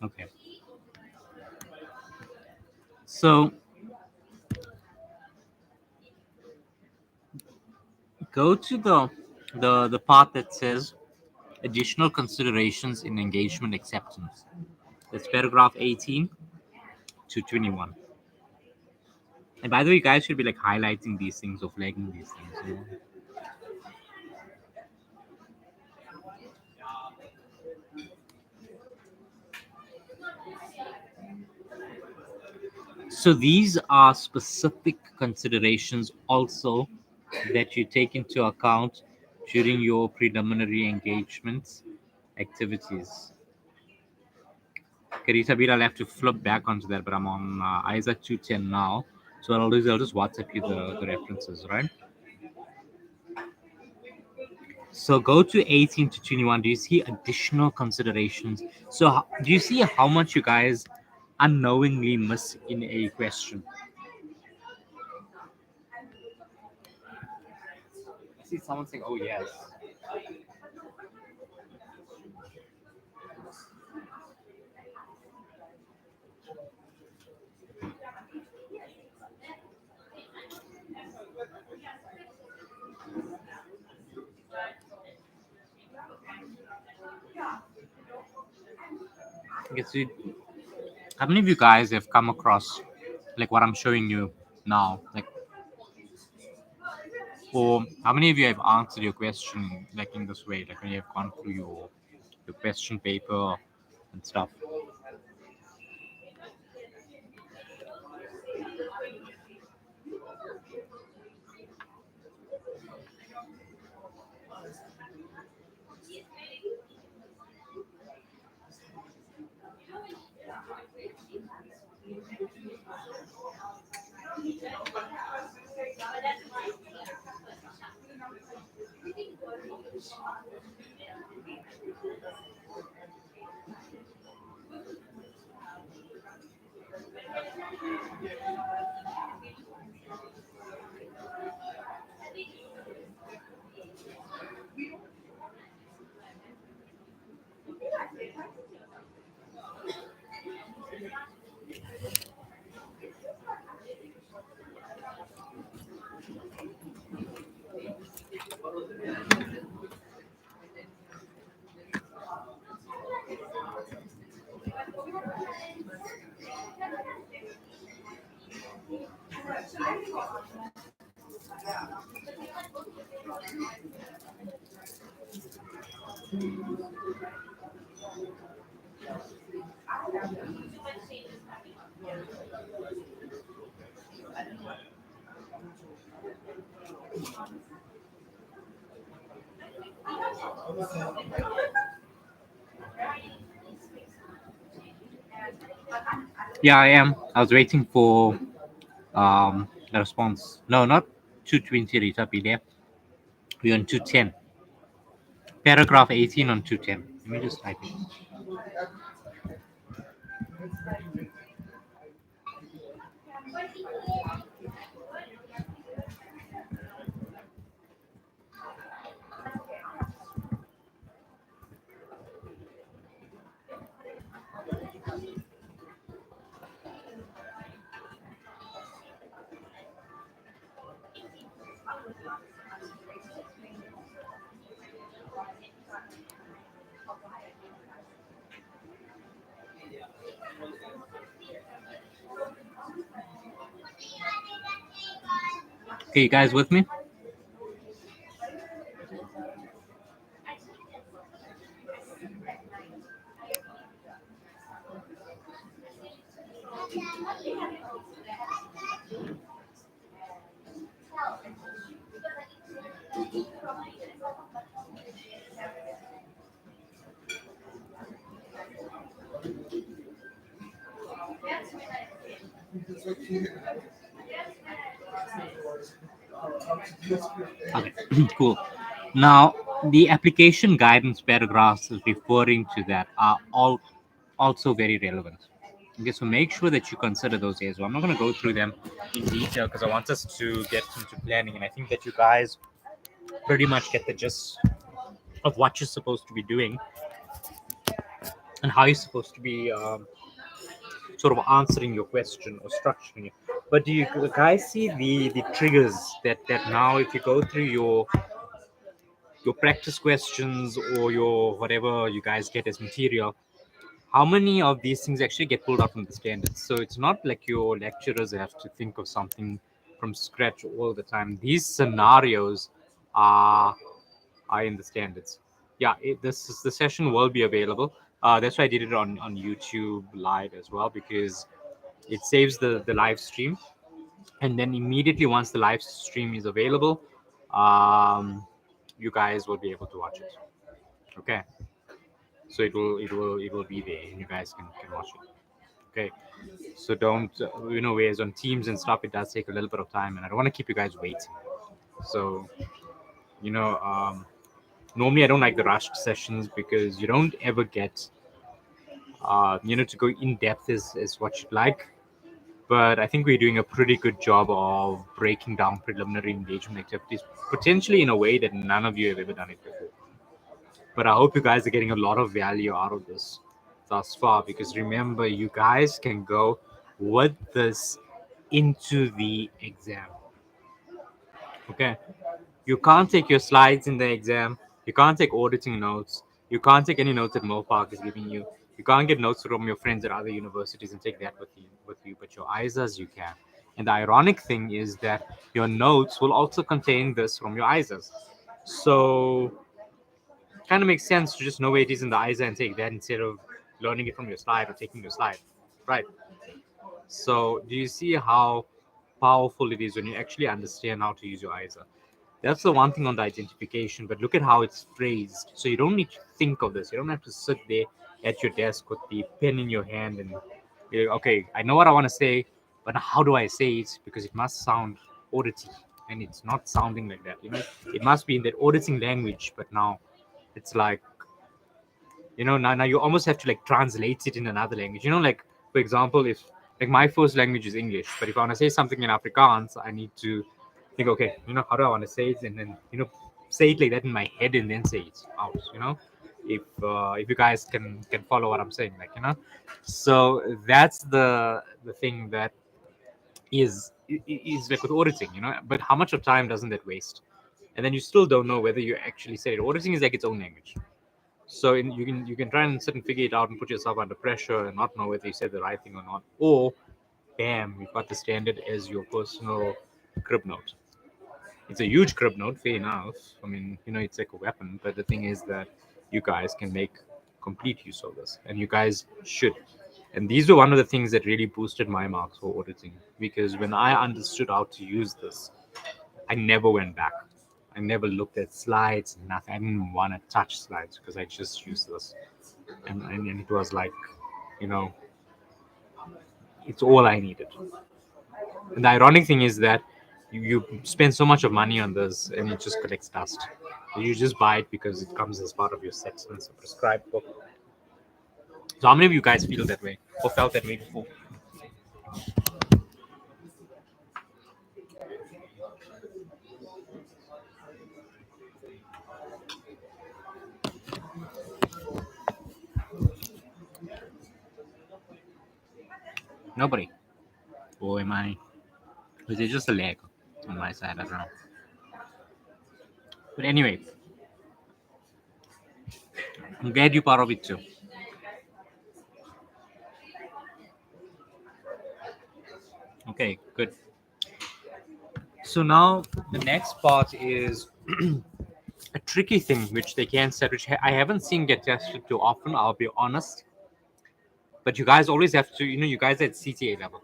Okay. So go to the part that says additional considerations in engagement acceptance. That's paragraph 18 to 21. And by the way, you guys should be like highlighting these things or flagging these things. You know? So these are specific considerations also that you take into account during your preliminary engagements activities. Karita Beat, I'll have to flip back onto that, but I'm on ISA 210 now. So what I'll do is I'll just WhatsApp you the references, right? So go to 18 to 21. Do you see additional considerations? So do you see how much you guys unknowingly miss in a question? I see someone saying, "Oh yes." Okay, so how many of you guys have come across like what I'm showing you now? Like, or how many of you have answered your question like in this way, like when you have gone through your question paper and stuff? Yeah, I am. I was waiting for The response. No, not 220 Rita PDF. We're on 210. Paragraph 18 on 210. Let me just type it. Okay, you guys with me? Okay, cool. Now, the application guidance paragraphs referring to that are all also very relevant. Okay, so make sure that you consider those as well. I'm not going to go through them in detail because I want us to get into planning, and I think that you guys pretty much get the gist of what you're supposed to be doing and how you're supposed to be sort of answering your question or structuring it. But do you guys see the triggers that now if you go through your practice questions or your whatever you guys get as material, how many of these things actually get pulled out from the standards? So it's not like your lecturers have to think of something from scratch all the time. These scenarios are in the standards. Yeah, the session will be available. That's why I did it on YouTube live as well, because it saves the live stream, and then immediately once the live stream is available, um, you guys will be able to watch it. Okay, so it will be there, and you guys can watch it. Okay, so don't whereas on Teams and stuff, it does take a little bit of time, and I don't want to keep you guys waiting. So you know, normally I don't like the rushed sessions because you don't ever get to go in depth as what you'd like. But I think we're doing a pretty good job of breaking down preliminary engagement activities, potentially in a way that none of you have ever done it before. But I hope you guys are getting a lot of value out of this thus far, because remember, you guys can go with this into the exam. Okay. You can't take your slides in the exam. You can't take auditing notes. You can't take any notes that Milpark is giving you. You can't get notes from your friends at other universities and take that with you. But your ISAs you can. And the ironic thing is that your notes will also contain this from your ISAs. So kind of makes sense to just know where it is in the ISA and take that instead of learning it from your slide or taking your slide. Right. So do you see how powerful it is when you actually understand how to use your ISA? That's the one thing on the identification, but look at how it's phrased. So you don't need to think of this. You don't have to sit there at your desk with the pen in your hand and okay, I know what I want to say, but how do I say it? Because it must sound audity, and it's not sounding like that. It must be in that auditing language, but now it's like now you almost have to like translate it in another language. Like for example, if like my first language is English, but if I want to say something in Afrikaans, I need to think, okay, how do I want to say it, and then say it like that in my head and then say it out. If you guys can follow what I'm saying, like so that's the thing that is like with auditing, but how much of time doesn't that waste? And then you still don't know whether you actually said it. Auditing is like its own language. So you can try and sit and figure it out and put yourself under pressure and not know whether you said the right thing or not. Or bam, you've got the standard as your personal crib note. It's a huge crib note, fair enough. I mean, it's like a weapon. But the thing is that you guys can make complete use of this, and you guys should. And these were one of the things that really boosted my marks for auditing, because when I understood how to use this, I never went back. I never looked at slides, nothing. I didn't want to touch slides because I just used this. And it was like, it's all I needed. And the ironic thing is that you spend so much of money on this and it just collects dust. You just buy it because it comes as part of your set and it's a prescribed book. So how many of you guys feel that way or felt that way before? Nobody. Or am I? Is it just a lag on my side? I don't know. But anyway, I'm glad you're part of it too. Okay, good. So now the next part is a tricky thing which they can set, which I haven't seen get tested too often. I'll be honest. But you guys always have to, you guys at CTA level,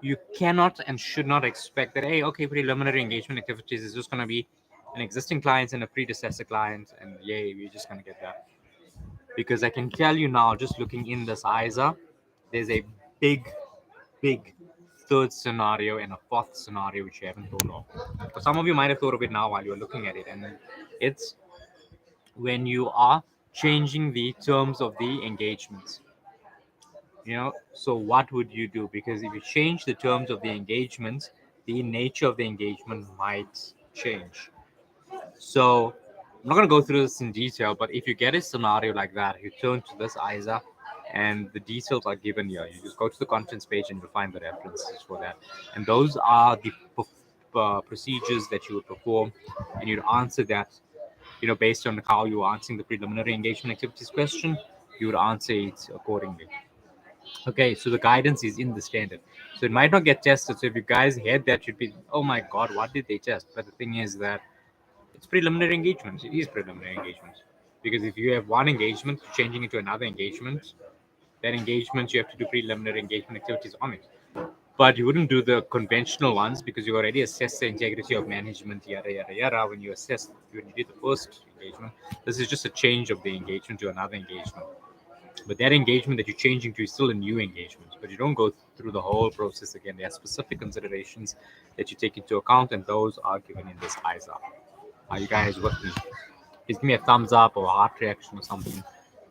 you cannot and should not expect that, hey, okay, preliminary engagement activities is just going to be an existing client and a predecessor client, and yay, we're just going to get that. Because I can tell you now, just looking in this ISA, there's a big third scenario and a fourth scenario which you haven't thought of. So some of you might have thought of it now while you're looking at it, and it's when you are changing the terms of the engagement. So what would you do? Because if you change the terms of the engagement, the nature of the engagement might change. So I'm not going to go through this in detail, but if you get a scenario like that, you turn to this ISA and the details are given here. You just go to the contents page and you'll find the references for that. And those are the procedures that you would perform, and you'd answer that, based on how you are answering the preliminary engagement activities question, you would answer it accordingly. Okay, so the guidance is in the standard. So it might not get tested. So if you guys had that, you'd be, oh my God, what did they test? But the thing is that it's preliminary engagements. It is preliminary engagements. Because if you have one engagement, changing it to another engagement, that engagement, you have to do preliminary engagement activities on it. But you wouldn't do the conventional ones because you already assessed the integrity of management, yada, yada, yada, when you did the first engagement. This is just a change of the engagement to another engagement. But that engagement that you're changing to is still a new engagement, but you don't go through the whole process again. There are specific considerations that you take into account, and those are given in this ISA. Are you guys with me? Please give me a thumbs up or a heart reaction or something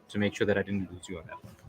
to make sure that I didn't lose you on that one.